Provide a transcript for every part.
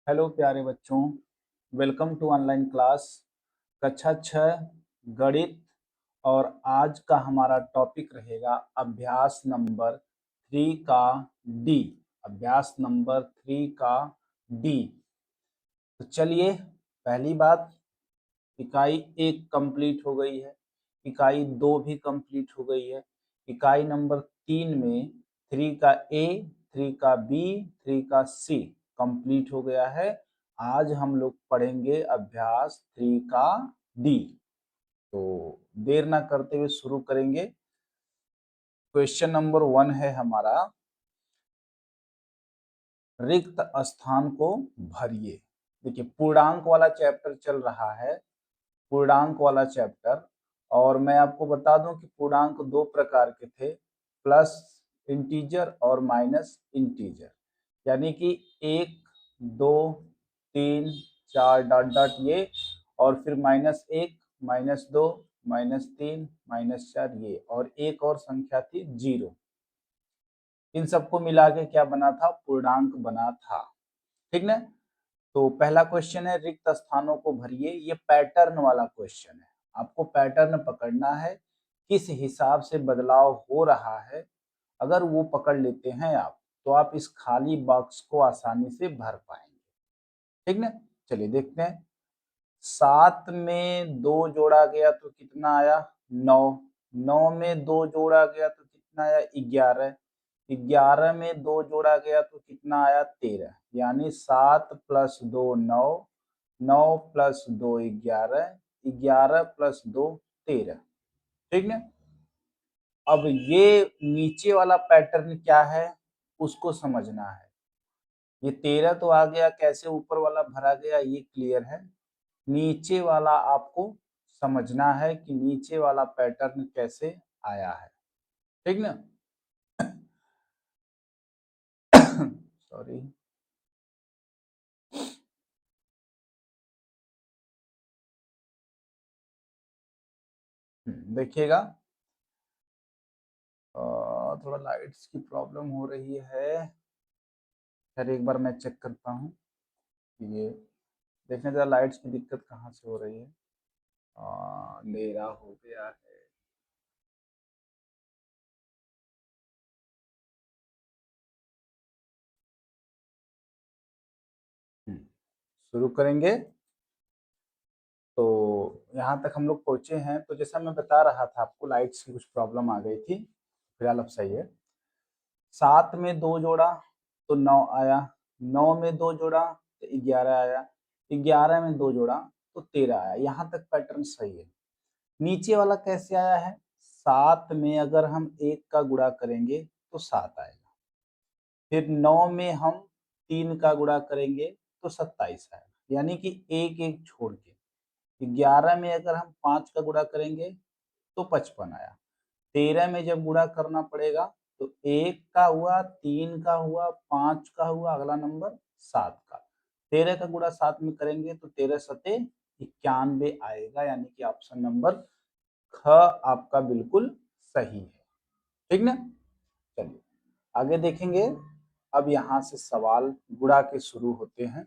Hello प्यारे बच्चों, welcome to online class कक्षा 6 गणित। और आज का हमारा टॉपिक रहेगा अभ्यास नंबर 3 का डी। अभ्यास नंबर 3 का डी। तो चलिए, पहली बात, इकाई 1 कंप्लीट हो गई है, इकाई 2 भी कंप्लीट हो गई है। इकाई नंबर 3 में 3 का ए, 3 का बी, 3 का सी कंप्लीट हो गया है। आज हम लोग पढ़ेंगे अभ्यास 3 का डी। तो देर ना करते हुए शुरू करेंगे। क्वेश्चन नंबर 1 है हमारा, रिक्त स्थान को भरिए। देखिए, पूर्णांक वाला चैप्टर चल रहा है, पूर्णांक वाला चैप्टर। और मैं आपको बता दूं कि पूर्णांक दो प्रकार के थे, प्लस इंटीजर और माइनस इंटीजर। यानी कि 1, 2, 3, 4 डॉट डॉट ये, और फिर -1, -2, -3, -4 ये, और एक और संख्या थी 0। इन सबको मिला के क्या बना था? पूर्णांक बना था। ठीक ना? तो पहला क्वेश्चन है, रिक्त स्थानों को भरिए। ये पैटर्न वाला क्वेश्चन है, आपको पैटर्न पकड़ना है, किस हिसाब से बदलाव हो रहा है। अगर वो पकड़ लेते हैं आप, तो आप इस खाली बॉक्स को आसानी से भर पाएंगे। ठीक ना? चलिए देखते हैं। 7 में 2 जोड़ा गया तो कितना आया? 9। 9 में 2 जोड़ा गया तो कितना आया? 11। 11 में 2 जोड़ा गया तो कितना आया? 13। यानी 7 + 2 9, 9 + 2 11, 11 + 2 13। ठीक ना? अब ये नीचे वाला पैटर्न क्या है, उसको समझना है। ये 13 तो आ गया, कैसे ऊपर वाला भरा गया ये क्लियर है। नीचे वाला आपको समझना है कि नीचे वाला पैटर्न कैसे आया है। ठीक ना? सॉरी। देखिएगा, थोड़ा लाइट्स की प्रॉब्लम हो रही है। फिर एक बार मैं चेक करता हूँ कि ये देखने जरा लाइट्स की दिक्कत कहाँ से हो रही है। अंधेरा हो गया है। शुरू करेंगे। तो यहाँ तक हम लोग पहुंचे हैं। तो जैसा मैं बता रहा था आपको, लाइट्स की कुछ प्रॉब्लम आ गई थी, फिलहाल अब सही है। 7 में 2 जोड़ा तो 9 आया, 9 में 2 जोड़ा तो 11 आया, 11 में 2 जोड़ा तो 13 आया। यहाँ तक पैटर्न सही है। नीचे वाला कैसे आया है? 7 में अगर हम 1 का गुणा करेंगे तो 7 आएगा। फिर 9 में हम 3 का गुणा करेंगे तो 27 आएगा, यानी कि एक एक छोड़ के। 11 में अगर हम 5 का गुणा करेंगे तो 55 आया। 13 में जब गुणा करना पड़ेगा तो 1 का हुआ, 3 का हुआ, 5 का हुआ, अगला नंबर 7 का। 13 का गुणा 7 में करेंगे तो 13 सते 91 आएगा, यानी कि ऑप्शन नंबर ख आपका बिल्कुल सही है। ठीक ना? चलिए आगे देखेंगे। अब यहाँ से सवाल गुणा के शुरू होते हैं।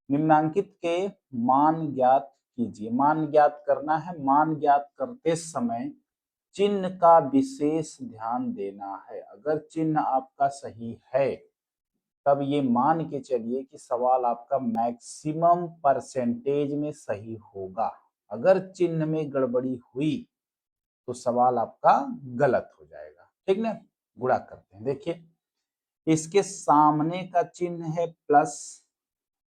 निम्नांकित के मान ज्ञात कीजिए। मान ज्ञात करना है। मान ज्ञात करते समय चिन्ह का विशेष ध्यान देना है। अगर चिन्ह आपका सही है, तब ये मान के चलिए कि सवाल आपका मैक्सिमम परसेंटेज में सही होगा। अगर चिन्ह में गड़बड़ी हुई तो सवाल आपका गलत हो जाएगा। ठीक ना? गुणा करते हैं। देखिए, इसके सामने का चिन्ह है प्लस।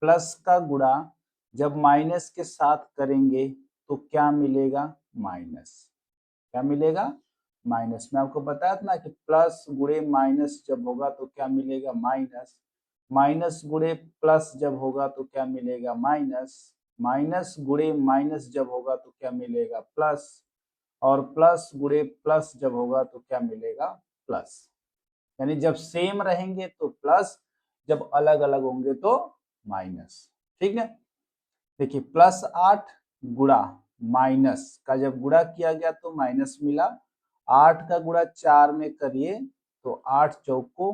प्लस का गुणा जब माइनस के साथ करेंगे तो क्या मिलेगा? माइनस। क्या मिलेगा? माइनस। मैं आपको बताया था ना कि प्लस गुणे माइनस जब होगा तो क्या मिलेगा? माइनस। माइनस गुणे प्लस जब होगा तो क्या मिलेगा? माइनस। माइनस गुणे माइनस जब होगा तो क्या मिलेगा? प्लस। और प्लस गुणे प्लस जब होगा तो क्या मिलेगा? प्लस। यानी जब सेम रहेंगे तो प्लस, जब अलग अलग होंगे तो माइनस। ठीक है? देखिए, +8 गुणा माइनस का जब गुणा किया गया तो माइनस मिला। 8 का गुणा 4 में करिए तो 8 चौको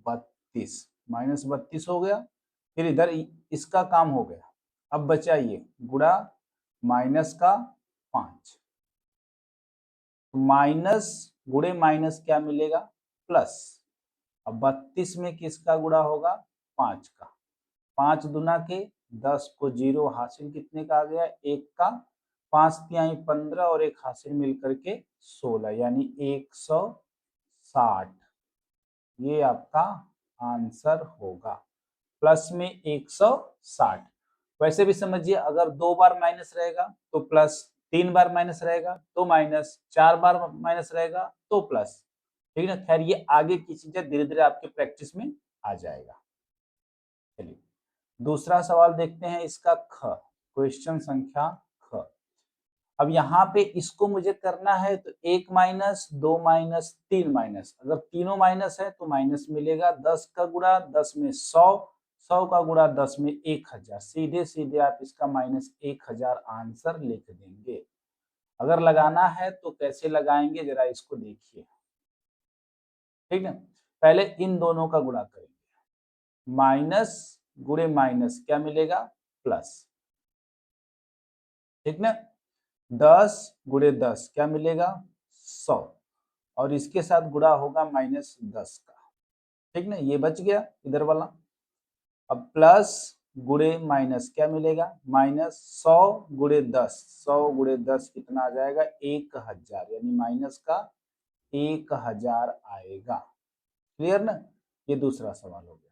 32, -32 हो गया। फिर इधर इसका काम हो गया। अब बचा ये गुणा माइनस का 5, माइनस गुणे माइनस क्या मिलेगा, प्लस। अब 32 में किसका गुणा होगा, 5 का। 5 दुना के 10 को 0 हासिल कितने का आ गया, 1 का। 5 तिहाई 15 और एक हासिल मिलकर के 16 यानी 160। ये आपका आंसर होगा, प्लस में 160। वैसे भी समझिए, अगर 2 बार माइनस रहेगा तो प्लस, 3 बार माइनस रहेगा तो माइनस, 4 बार माइनस रहेगा तो प्लस। ठीक है ना। खैर ये आगे की चीजें धीरे धीरे आपके प्रैक्टिस में आ जाएगा। चलिए दूसरा सवाल देखते हैं, इसका ख, क्वेश्चन संख्या ख। अब यहाँ पे इसको मुझे करना है तो 1 माइनस 2 माइनस 3 माइनस, अगर तीनों माइनस है तो माइनस मिलेगा। 10 का गुणा 10 में 100, 100 का गुणा 10 में 1000, सीधे सीधे आप इसका माइनस 1000 आंसर लिख देंगे। अगर लगाना है तो कैसे लगाएंगे जरा इसको देखिए। ठीक है, पहले इन दोनों का गुणा करेंगे, माइनस गुणे माइनस क्या मिलेगा, प्लस। ठीक ना, 10 गुणे 10 क्या मिलेगा, 100, और इसके साथ गुणा होगा -10 का। ठीक ना, ये बच गया इधर वाला। अब प्लस गुणे माइनस क्या मिलेगा, -100 गुणे 10, 100 गुणे 10 कितना आ जाएगा, 1000, यानी माइनस का 1000 आएगा। क्लियर ना। ये दूसरा सवाल हो गया।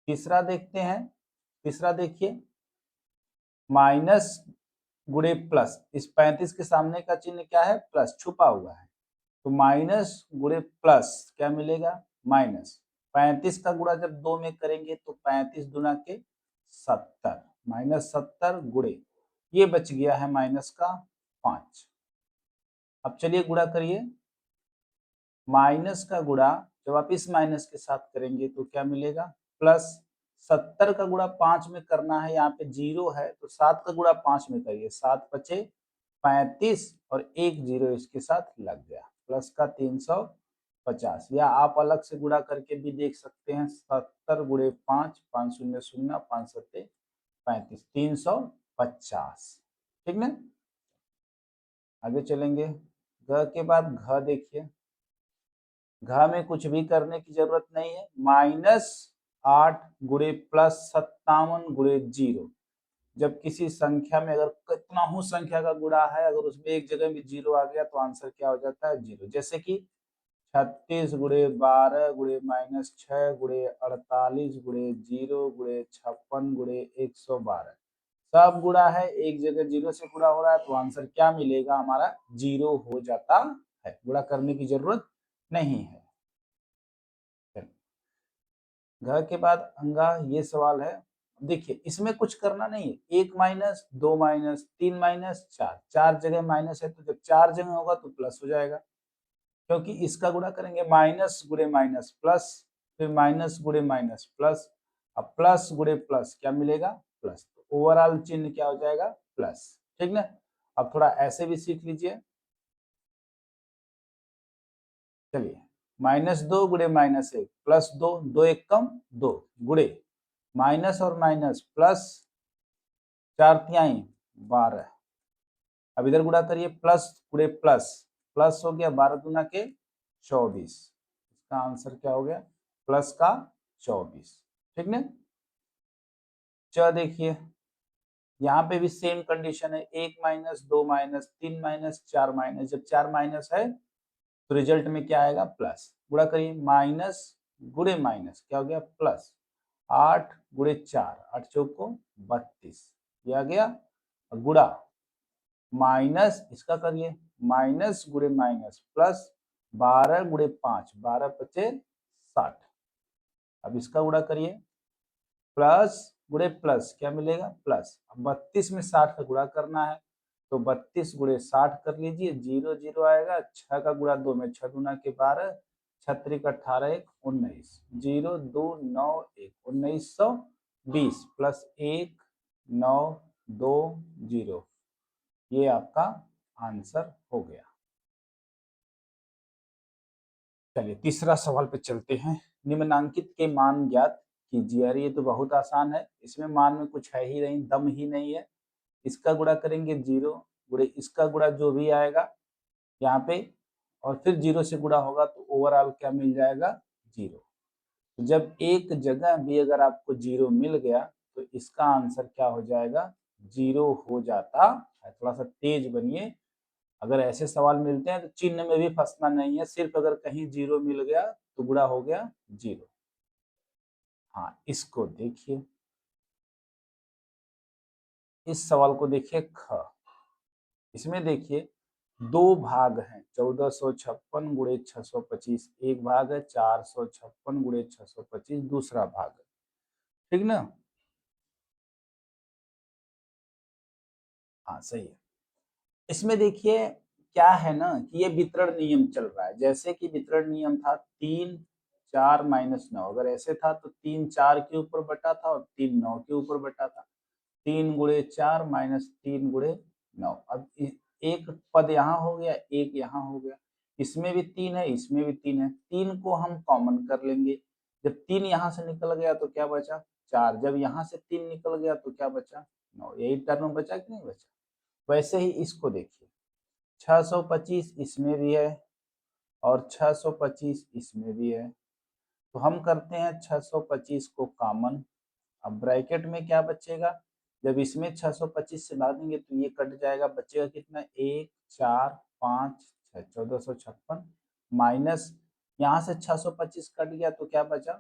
तीसरा देखते हैं। तीसरा देखिए, माइनस गुणे प्लस, इस 35 के सामने का चिन्ह क्या है, प्लस छुपा हुआ है। तो माइनस गुणे प्लस क्या मिलेगा, माइनस। 35 का गुणा जब 2 में करेंगे तो 35 दुना के 70, -70 गुणे, ये बच गया है माइनस का 5। अब चलिए गुणा करिए, माइनस का गुणा जब आप इस माइनस के साथ करेंगे तो क्या मिलेगा, प्लस। 70 का गुणा 5 में करना है, यहाँ पे 0 है तो 7 का गुणा 5 में करिए, 7 पचे 35 और एक 0 इसके साथ लग गया, प्लस का 350। या आप अलग से गुणा करके भी देख सकते हैं, 70 गुणे 5, 5 शून्य शून्य, 5 सत्ते 35, 350। ठीक ना। आगे चलेंगे, घ के बाद घ देखिए। घ में कुछ भी करने की जरूरत नहीं है, -8 गुणे +57 गुणे 0। जब किसी संख्या में अगर कितना हो संख्या का गुणा है, अगर उसमें एक जगह भी 0 आ गया तो आंसर क्या हो जाता है, 0। जैसे कि 36 गुणे 12 गुणे -6 गुणे 48 गुणे 0 गुणे 56 गुणे 112, सब गुणा है, एक जगह 0 से गुणा हो रहा है तो आंसर क्या मिलेगा, हमारा 0 हो जाता है। गुणा करने की जरूरत नहीं है। घ के बाद अंगा, ये सवाल है। देखिए इसमें कुछ करना नहीं है, 1 माइनस 2 माइनस 3 माइनस 4, 4 जगह माइनस है तो जब 4 जगह होगा तो प्लस हो जाएगा, क्योंकि इसका गुणा करेंगे माइनस गुणे माइनस प्लस, फिर माइनस गुणे माइनस प्लस। अब प्लस गुणे प्लस क्या मिलेगा, प्लस। तो ओवरऑल चिन्ह क्या हो जाएगा, प्लस। ठीक ना। अब थोड़ा ऐसे भी सीख लीजिए। चलिए, -2 गुणे -1 प्लस 2, 2 एक कम 2 गुणे माइनस और माइनस प्लस, 4 तिहाई 12। अब इधर गुणा करिए, प्लस गुणे प्लस, प्लस हो गया 12 दुना के 24, इसका आंसर क्या हो गया, प्लस का 24। ठीक ना। च देखिए, यहाँ पे भी सेम कंडीशन है, 1 माइनस 2 माइनस 3 माइनस 4 माइनस, जब 4 माइनस है तो रिजल्ट में क्या आएगा, प्लस। गुणा करिए, माइनस गुणे माइनस क्या हो गया, प्लस। 8 गुणे 4, 8 चौको 32, ये आ गया। गुणा माइनस इसका करिए, माइनस गुणे माइनस प्लस, 12 गुणे 5, 12 पचे 60। अब इसका गुणा करिए, प्लस गुणे प्लस क्या मिलेगा, प्लस। अब 32 में 60 का गुणा करना है तो 32 गुणे 60 कर लीजिए, 0 0 आएगा। 6 का गुणा 2 में 6 दूना के 12, 6 18 1 19, 0 2 9 1, 1920 प्लस 1 9 2 0, ये आपका आंसर हो गया। चलिए तीसरा सवाल पे चलते हैं। निम्नांकित के मान ज्ञात कीजिए। अरे ये तो बहुत आसान है, इसमें मान में कुछ है ही नहीं, दम ही नहीं है। इसका गुणा करेंगे 0 गुणे इसका गुणा जो भी आएगा यहाँ पे, और फिर 0 से गुणा होगा तो ओवरऑल क्या मिल जाएगा 0। तो जब एक जगह भी अगर आपको 0 मिल गया तो इसका आंसर क्या हो जाएगा 0 हो जाता है। थोड़ा सा तेज बनिए, अगर ऐसे सवाल मिलते हैं तो चिन्ह में भी फंसना नहीं है, सिर्फ अगर कहीं 0 मिल गया तो गुणा हो गया 0। हाँ, इसको देखिए, इस सवाल को देखिए ख। इसमें देखिए दो भाग हैं, 1456 गुणे 625 एक भाग है, 456 गुणे 625 दूसरा भाग है, ठीक ना। हाँ सही है। इसमें देखिए क्या है ना कि ये वितरण नियम चल रहा है। जैसे कि वितरण नियम था 3 4 माइनस 9, अगर ऐसे था तो 3 4 के ऊपर बटा था और 3 9 के ऊपर बटा था। 3 गुणे 4 माइनस 3 गुणे 9। अब एक पद यहाँ हो गया, एक यहाँ हो गया, इसमें भी 3 है, इसमें भी 3 है, 3 को हम कॉमन कर लेंगे। जब 3 यहाँ से निकल गया तो क्या बचा 4, जब यहाँ से 3 निकल गया तो क्या बचा 9। यही टर्म बचा कि नहीं बचा। वैसे ही इसको देखिए 625 इसमें भी है और 625 इसमें भी है, तो हम करते हैं 625 को कॉमन। अब ब्रैकेट में क्या बचेगा, जब इसमें 625 से भागेंगे तो ये कट जाएगा, बचेगा कितना 1 4 5 6 1456 माइनस यहाँ से 625 कट गया तो क्या बचा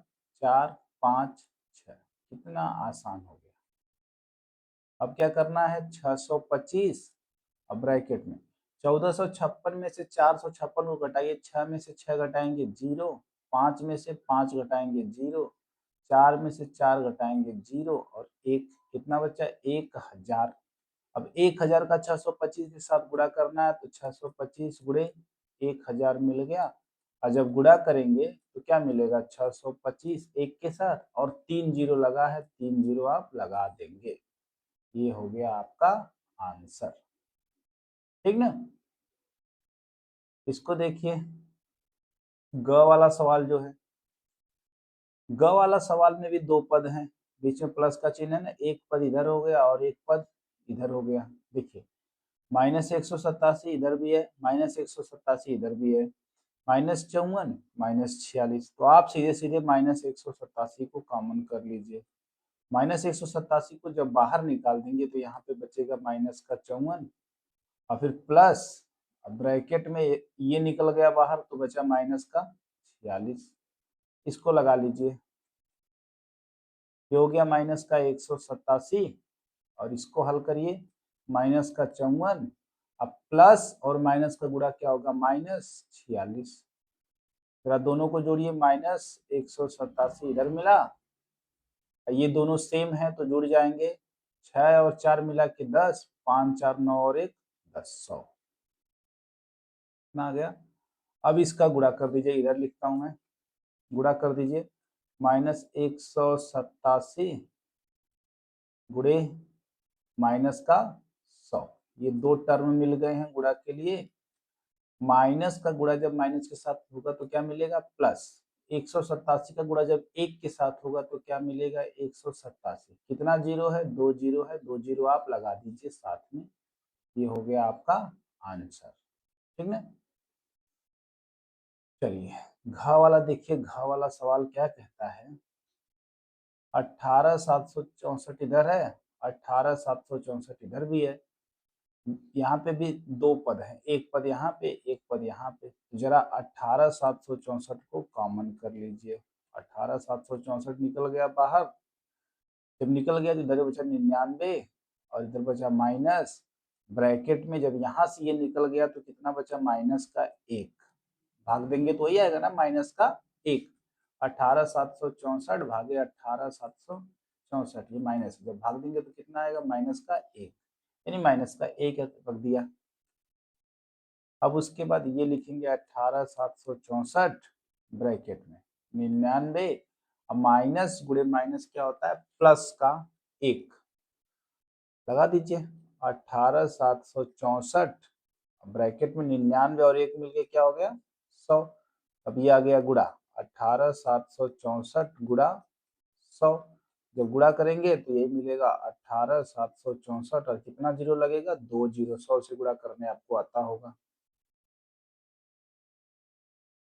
4 5 6। कितना आसान हो गया। अब क्या करना है 625, अब ब्रैकेट में 1456 में से 456 को घटाइए, 6 में से 6 घटाएंगे 0, 5 में से 5 घटाएंगे 0, 4 में से 4 घटाएंगे 0 और एक कितना बचा 1000। अब 1000 का 625 के साथ गुणा करना है तो 625 गुणे 1000 मिल गया। और जब गुणा करेंगे तो क्या मिलेगा 625 एक के साथ और 3 जीरो लगा है, 3 जीरो आप लगा देंगे। ये हो गया आपका आंसर, ठीक ना। इसको देखिए ग वाला सवाल जो है, ग वाला सवाल में भी दो पद हैं, बीच में प्लस का चिन्ह है ना, एक पद इधर हो गया और एक पद इधर हो गया। देखिए -187 इधर भी है, -187 इधर भी है, -54 -46, तो आप सीधे सीधे -187 को कॉमन कर लीजिए। -187 को जब बाहर निकाल देंगे तो यहाँ पे बचेगा -54 और फिर प्लस, अब ब्रैकेट में ये निकल गया बाहर तो बचा -46, इसको लगा लीजिए। ये हो गया -187 और इसको हल करिए -54, अब प्लस और माइनस का गुणा क्या होगा -46। फिर दोनों को जोड़िए -187 इधर मिला, ये दोनों सेम है तो जुड़ जाएंगे, 6 और 4 मिला के 10, 5 4 9 और 1 10 100 आ गया। अब इसका गुणा कर दीजिए, इधर लिखता हूं मैं, गुणा कर दीजिए -187 गुणे माइनस का 100, ये दो टर्म मिल गए हैं गुणा के लिए। माइनस का गुणा जब माइनस के साथ होगा तो क्या मिलेगा प्लस, 187 का गुणा जब एक के साथ होगा तो क्या मिलेगा 187। कितना जीरो है 2 जीरो है, 2 जीरो आप लगा दीजिए साथ में, ये हो गया आपका आंसर, ठीक ना। चलिए घ वाला देखिए, घ वाला सवाल क्या कहता है 18764 इधर है, 18764 इधर भी है, यहाँ पे भी दो पद हैं, एक पद यहाँ पे एक पद यहाँ पे, जरा 18764 को कॉमन कर लीजिए। 18764 निकल गया बाहर, जब निकल गया तो इधर बचा 99 और इधर बचा माइनस, ब्रैकेट में जब यहाँ से ये निकल गया तो कितना बचा माइनस का 1, भाग देंगे तो वही आएगा ना माइनस का 1। 18764 भागे 18764, ये माइनस, जब भाग देंगे तो कितना आएगा माइनस का 1, यानी माइनस का 1 रख दिया। अब उसके बाद ये लिखेंगे 18764 ब्रैकेट में 99, अब माइनस गुणे माइनस क्या होता है प्लस का 1, लगा दीजिए 18764 ब्रैकेट में 99 और 1 मिलके क्या हो गया 100। अब ये आ गया गुणा 18764 गुणा 100। जब गुणा करेंगे तो ये मिलेगा 18,764 और कितना जीरो लगेगा, 2 जीरो। 100 से गुणा करने आपको आता होगा।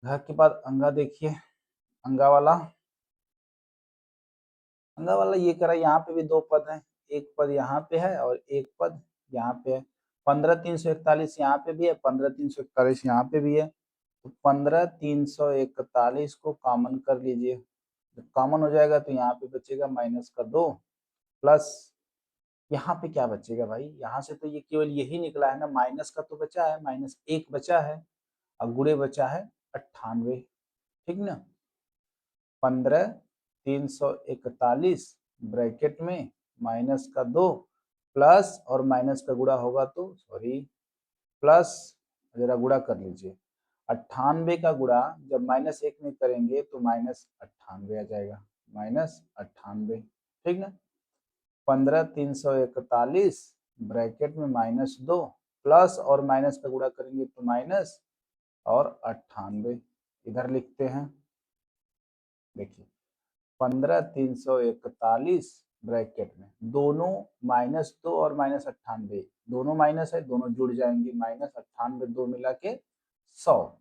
घर के बाद अंगा देखिए, अंगा वाला ये कह रहा है यहाँ पे भी दो पद हैं, एक पद यहाँ पे है और एक पद यहाँ पे है। 15,341 यहाँ पे भी है, 15,341 यहाँ पे भी है। तो 15,341 को कॉमन कर लीजिए। जब कॉमन हो जाएगा तो यहाँ पे बचेगा -2 प्लस यहाँ पे क्या बचेगा भाई, यहाँ से तो ये केवल यही निकला है ना, माइनस का तो बचा है, -1 बचा है और गुणे बचा है 98। ठीक ना, 15,341 ब्रैकेट में -2 प्लस और माइनस का गुणा होगा तो सॉरी प्लस, जरा गुणा कर लीजिए। 98 का गुणा जब -1 में करेंगे तो -98 आ जाएगा, -98। ठीक ना, 15,341 ब्रैकेट में -2 प्लस और माइनस का गुणा करेंगे तो माइनस और 98 इधर लिखते हैं। देखिए 15,341 ब्रैकेट में दोनों -2 और -98 दोनों माइनस है, दोनों जुड़ जाएंगे, -98 दो मिला के 100।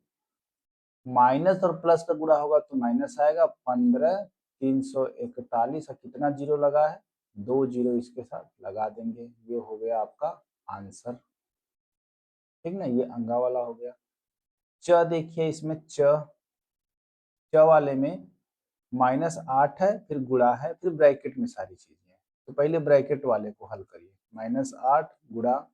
माइनस और प्लस का गुणा होगा तो माइनस आएगा। 15,341 और कितना जीरो लगा है, 2 जीरो इसके साथ लगा देंगे। ये हो गया आपका आंसर। ठीक ना, ये अंगा वाला हो गया। च देखिए, इसमें च वाले में -8 है, फिर गुणा है, फिर ब्रैकेट में सारी चीजें हैं। तो पहले ब्रैकेट वाले को हल करिए। -8 गुणा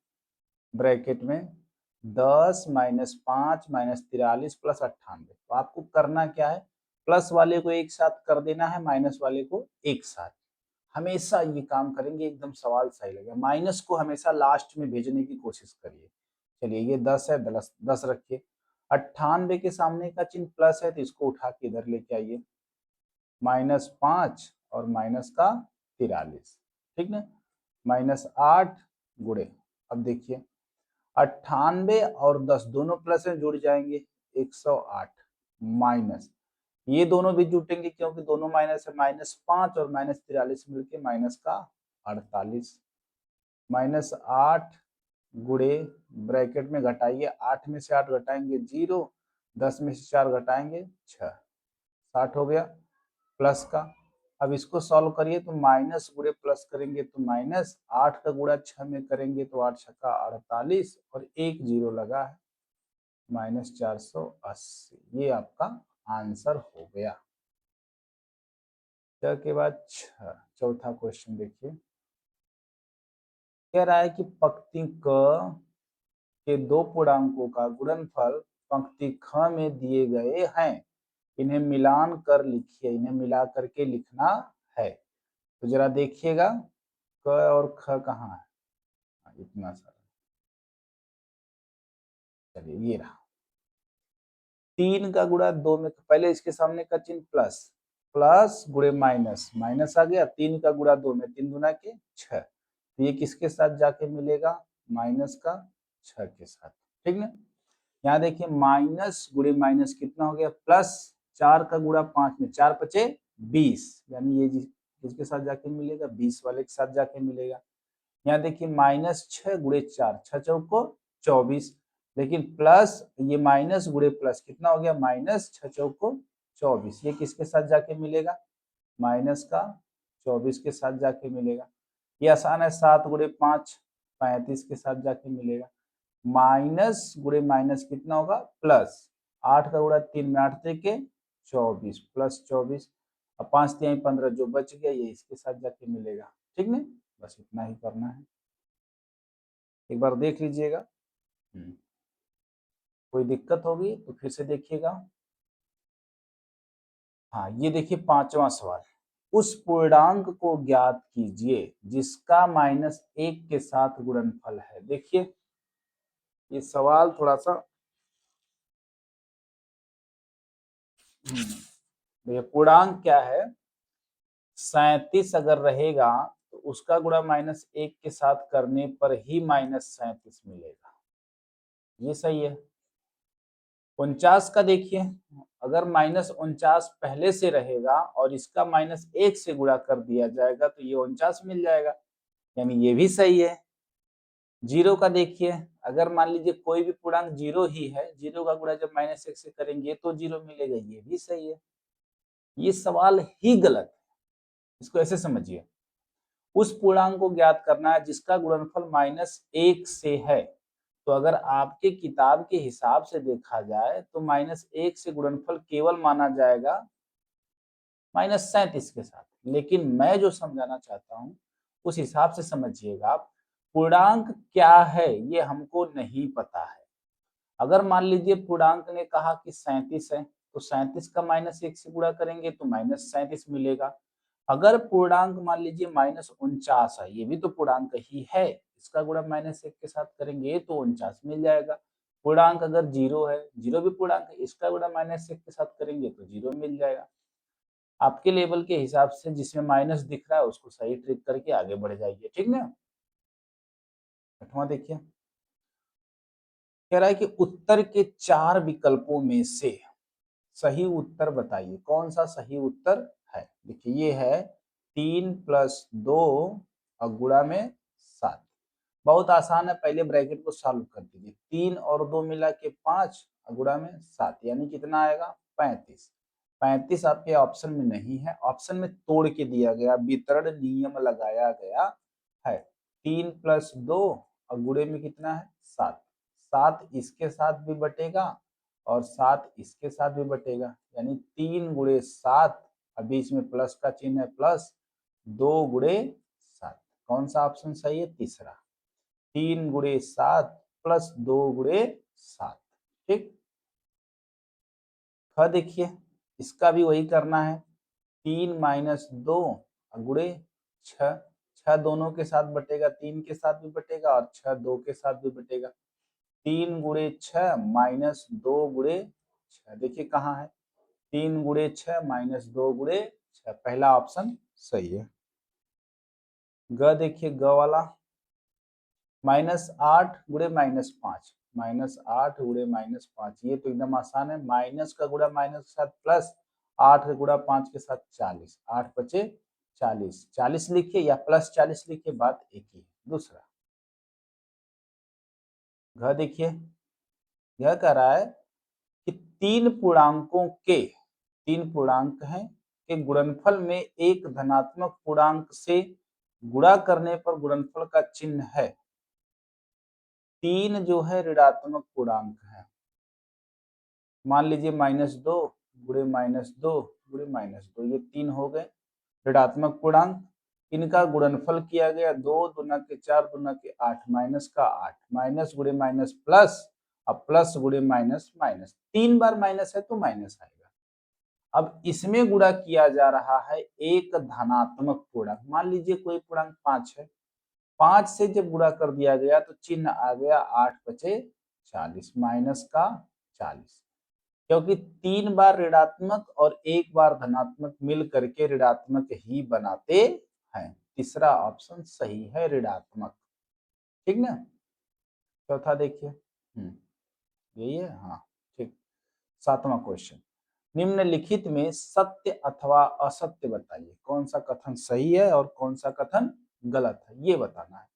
ब्रैकेट में 10 -5 -43 प्लस 98। तो आपको करना क्या है, प्लस वाले को एक साथ कर देना है, माइनस वाले को एक साथ। हमेशा ये काम करेंगे, एकदम सवाल सही लगेगा। माइनस को हमेशा लास्ट में भेजने की कोशिश करिए। चलिए ये 10 है, 10 रखिए। 98 के सामने का चिन्ह प्लस है तो इसको उठा के इधर लेके आइए, -5 और माइनस का 43। ठीक ना, -8 गुणे, अब देखिए 98 और 10 दोनों प्लस में जुड़ जाएंगे, 108 माइनस, ये दोनों भी जुटेंगे क्योंकि दोनों माइनस है, -5 और -43 मिलके माइनस का 48। -8 गुणे ब्रैकेट में घटाइए, 8 में से 8 घटाएंगे 0, 10 में से 4 घटाएंगे 6, 60 हो गया प्लस का। अब इसको सॉल्व करिए तो माइनस गुणे प्लस करेंगे तो माइनस, 8 का गुणा 6 में करेंगे तो 8 छक्का 48 और एक जीरो लगा है, -480। ये आपका आंसर हो गया। के बाद चौथा क्वेश्चन देखिए, कह रहा है कि पंक्ति क के दो पूर्णांकों का गुणनफल पंक्ति ख में दिए गए हैं, इन्हें मिलान कर लिखिए, इन्हें मिला करके लिखना है। तो जरा देखिएगा क और ख कहाँ है, इतना सारा। चलिए ये रहा, 3 का गुणा 2 में, पहले इसके सामने का चिन्ह प्लस, प्लस गुणे माइनस, माइनस आ गया। 3 का गुणा 2 में, 3 दूना के 6, तो ये किसके साथ जाके मिलेगा, माइनस का 6 के साथ। ठीक ना, यहाँ देखिए माइनस गुणे माइनस कितना हो गया, प्लस 4 का गुणा 5 में, 4 पचे 20, यानी ये जिसके साथ जाके मिलेगा 20 वाले के साथ जाके मिलेगा। यहाँ देखिए -6 गुणे 4, 6 चौको 24, लेकिन प्लस ये माइनस गुणे प्लस कितना हो गया, -6 चौको 24, ये किसके साथ जाके मिलेगा, माइनस का 24 के साथ जाके मिलेगा। ये आसान है, 7 गुणे 5 35 के साथ जाके मिलेगा। माइनस गुणे माइनस कितना होगा, प्लस 8 का गुणा 3 में, 8 के 24 प्लस 24 और 5 3 15 जो बच गया ये इसके साथ जाके मिलेगा। ठीक नहीं, बस इतना ही करना है, एक बार देख लीजिएगा। कोई दिक्कत होगी तो फिर से देखिएगा। हाँ ये देखिए पांचवा सवाल, उस पूर्णांक को ज्ञात कीजिए जिसका -1 के साथ गुणनफल है। देखिए ये सवाल थोड़ा सा ये पूर्णांक क्या है, 37 अगर रहेगा तो उसका गुणा -1 के साथ करने पर ही -37 मिलेगा, ये सही है। 49 का देखिए, अगर -49 पहले से रहेगा और इसका -1 से गुणा कर दिया जाएगा तो ये 49 मिल जाएगा, यानी ये भी सही है। जीरो का देखिए, अगर मान लीजिए कोई भी पूर्णांक जीरो ही है, जीरो का गुणा जब -1 से करेंगे तो जीरो मिलेगा, ये भी सही है। ये सवाल ही गलत है, इसको ऐसे समझिए। उस पूर्णांक को ज्ञात करना है जिसका गुणनफल -1 से है। तो अगर आपके किताब के हिसाब से देखा जाए तो -1 से गुणनफल केवल माना जाएगा -37 के साथ। लेकिन मैं जो समझाना चाहता हूं उस हिसाब से समझिएगा आप, पूर्णांक क्या है ये हमको नहीं पता है। अगर मान लीजिए पूर्णांक ने कहा कि 37 है तो 37 का -1 से गुणा करेंगे तो -37 मिलेगा। अगर पूर्णांक मान लीजिए -49 है, ये भी तो पूर्णांक ही है, इसका गुणा -1 के साथ करेंगे तो 49 मिल जाएगा। पूर्णांक अगर जीरो है, जीरो भी पूर्णांक है, इसका गुणा -1 के साथ करेंगे तो जीरो मिल जाएगा। आपके लेवल के हिसाब से जिसमें माइनस दिख रहा है उसको सही ट्रिक करके आगे बढ़ जाइए, ठीक ना। 8वां देखिए, कह रहा है कि उत्तर के 4 विकल्पों में से सही उत्तर बताइए, कौन सा सही उत्तर है। देखिए ये है 3 + 2 और गुणा में 7। बहुत आसान है, पहले ब्रैकेट को सॉल्व कर दीजिए। 3 और 2 मिला के 5 और गुणा में 7, यानी कितना आएगा 35। 35 आपके ऑप्शन में नहीं है, ऑप्शन में तोड़ के दिया गया, वितरण नियम लगाया गया है। 3 + 2 और गुणे में कितना है 7। 7 इसके साथ भी बटेगा और 7 इसके साथ भी बटेगा, यानी 3 × 7 और बीच में प्लस का चिन्ह है प्लस, 2 × 7। कौन सा ऑप्शन सही है, तीसरा। 3 × 7 + 2 × 7, ठीक। ख देखिए, इसका भी वही करना है। 3 - 2 गुणे 6, 6 दोनों के साथ बटेगा, 3 के साथ भी बटेगा और 6 2 के साथ भी बटेगा। 3 × 6 - 2 × 6, देखिए कहाँ है, 3 × 6 - 2 × 6, पहला ऑप्शन सही है। ग देखिए, ग वाला -8 × -5, -8 × -5, ये तो एकदम आसान है। माइनस का गुणा माइनस के साथ प्लस, 8 का गुणा 5 के साथ 40, 8 × 5 = 40, 40 लिखिए या +40 लिखिए, बात एक ही है। दूसरा घ देखिए, यह कह रहा है कि 3 पूर्णांकों के, 3 पूर्णांक हैं के गुणनफल में एक धनात्मक पूर्णांक से गुणा करने पर गुणनफल का चिन्ह है। 3 जो है ऋणात्मक पूर्णांक है, मान लीजिए -2 × -2 × -2, ये 3 हो गए ऋणात्मक पूर्णांक। इनका गुणनफल किया गया, 2 दूना के 4 दूना के 8, माइनस का 8, माइनस गुणे माइनस प्लस, अब प्लस गुणे माइनस माइनस, 3 बार माइनस है तो माइनस आएगा। अब इसमें गुणा किया जा रहा है एक धनात्मक पूर्णांक, मान लीजिए कोई पूर्णांक 5 है, 5 से जब गुणा कर दिया गया तो चिन्ह आ गया 8 × 5 = 40, माइनस का 40, क्योंकि 3 बार ऋणात्मक और 1 बार धनात्मक मिल करके ऋणात्मक ही बनाते हैं। तीसरा ऑप्शन सही है, ऋणात्मक, ठीक ना। चौथा देखिए, यही है, हाँ ठीक। 7वां क्वेश्चन, निम्नलिखित में सत्य अथवा असत्य बताइए, कौन सा कथन सही है और कौन सा कथन गलत है, ये बताना है।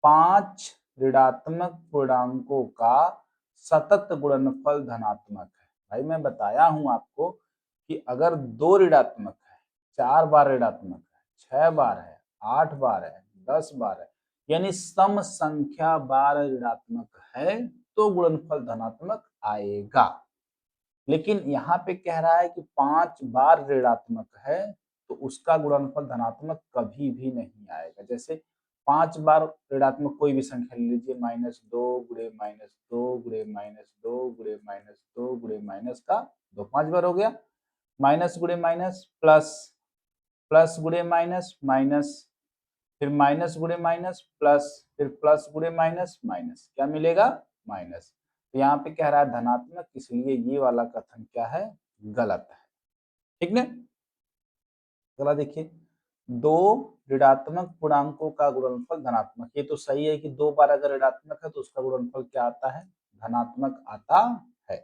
5 ऋणात्मक पूर्णांकों का सतत गुणनफल धनात्मक है। भाई मैं बताया हूं आपको कि अगर 2 ऋणात्मक है, 4 बार ऋणात्मक है, 6 बार है, 8 बार है, 10 बार है, यानी सम संख्या बार ऋणात्मक है तो गुणनफल धनात्मक आएगा। लेकिन यहाँ पे कह रहा है कि 5 बार ऋणात्मक है तो उसका गुणनफल धनात्मक कभी भी नहीं आएगा। जैसे 5 बार ऋणात्मक कोई भी संख्या ले लीजिए, -2 × -2 × -2 × -2 × माइनस का 2, 5 बार हो गया। माइनस गुणे माइनस प्लस, प्लस गुणे माइनस माइनस, फिर माइनस गुणे माइनस प्लस, फिर प्लस गुणे माइनस माइनस, क्या मिलेगा माइनस। तो यहाँ पे कह रहा है धनात्मक, इसलिए ये वाला कथन क्या है, गलत है, ठीक ना। चला देखिए, 2 ऋणात्मक पूर्णांकों का गुणनफल धनात्मक, ये तो सही है कि 2 बार अगर ऋणात्मक है तो उसका गुणनफल क्या आता है, धनात्मक आता है।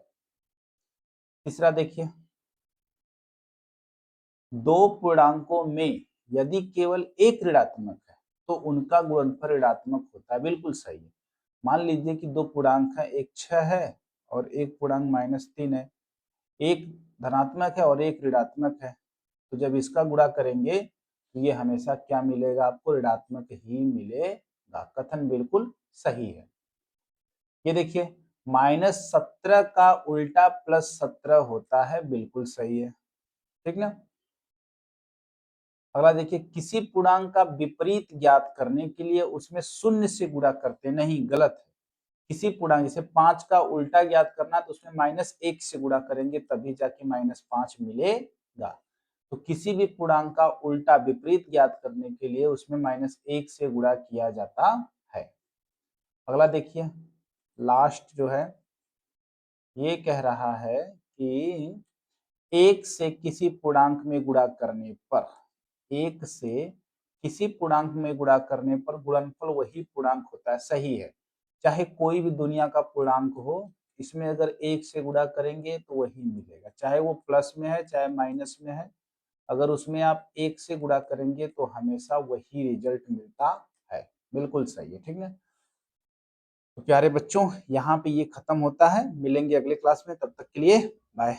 तीसरा देखिए, दो पूर्णांकों में यदि केवल एक ऋणात्मक है तो उनका गुणनफल ऋणात्मक होता है। बिल्कुल सही है। मान लीजिए कि दो पूर्णांक है, एक 6 है और एक पूर्णांक -3 है, एक धनात्मक है और एक ऋणात्मक है, तो जब इसका गुणा करेंगे तो ये हमेशा क्या मिलेगा आपको, ऋणात्मक ही मिलेगा। कथन बिल्कुल सही है। ये देखिए, -17 का उल्टा +17 होता है, बिल्कुल सही है, ठीक ना। अगला देखिए, किसी पूर्णांक का विपरीत ज्ञात करने के लिए उसमें शून्य से गुणा करते नहीं, गलत है। किसी पूर्णांक जैसे 5 का उल्टा ज्ञात करना तो उसमें -1 से गुणा करेंगे तभी जाके -5 मिलेगा। तो किसी भी पूर्णांक का उल्टा विपरीत ज्ञात करने के लिए उसमें -1 से गुणा किया जाता है। अगला देखिए, लास्ट जो है ये कह रहा है कि 1 से किसी पूर्णांक में गुणा करने पर, 1 से किसी पूर्णांक में गुणा करने पर गुणनफल वही पूर्णांक होता है। सही है, चाहे कोई भी दुनिया का पूर्णांक हो, इसमें अगर 1 से गुणा करेंगे तो वही मिलेगा, चाहे वो प्लस में है चाहे माइनस में है। अगर उसमें आप 1 से गुणा करेंगे तो हमेशा वही रिजल्ट मिलता है। बिल्कुल सही है, ठीक है। तो प्यारे बच्चों, यहाँ पे ये खत्म होता है। मिलेंगे अगले क्लास में, तब तक के लिए बाय।